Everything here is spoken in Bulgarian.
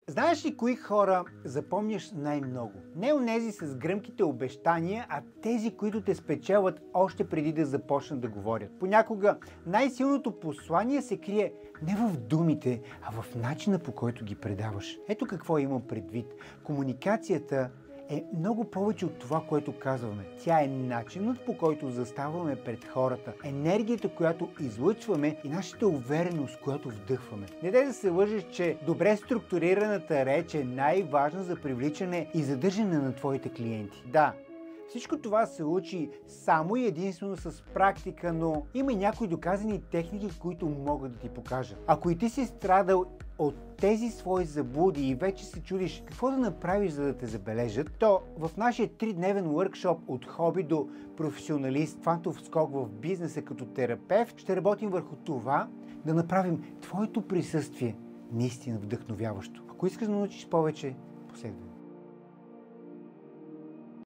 Знаеш ли кои хора запомняш най-много? Не онези с гръмките обещания, а тези, които те спечелват още преди да започнат да говорят. Понякога най-силното послание се крие не в думите, а в начина, по който ги предаваш. Ето какво имам предвид. Комуникацията е много повече от това, което казваме. Тя е начинът, по който заставаме пред хората, енергията, която излъчваме и нашата увереност, която вдъхваме. Не дай да се лъжеш, че добре структурираната реч е най-важна за привличане и задържане на твоите клиенти. Да, всичко това се учи само и единствено с практика, но има и някои доказани техники, които могат да ти покажа. Ако и ти си страдал от тези свои заблуди и вече се чудиш какво да направиш, за да те забележат, то в нашия 3-дневен workshop от хоби до професионалист, квантов скок в бизнеса като терапевт, ще работим върху това да направим твоето присъствие наистина вдъхновяващо. Ако искаш да научиш повече, последвай.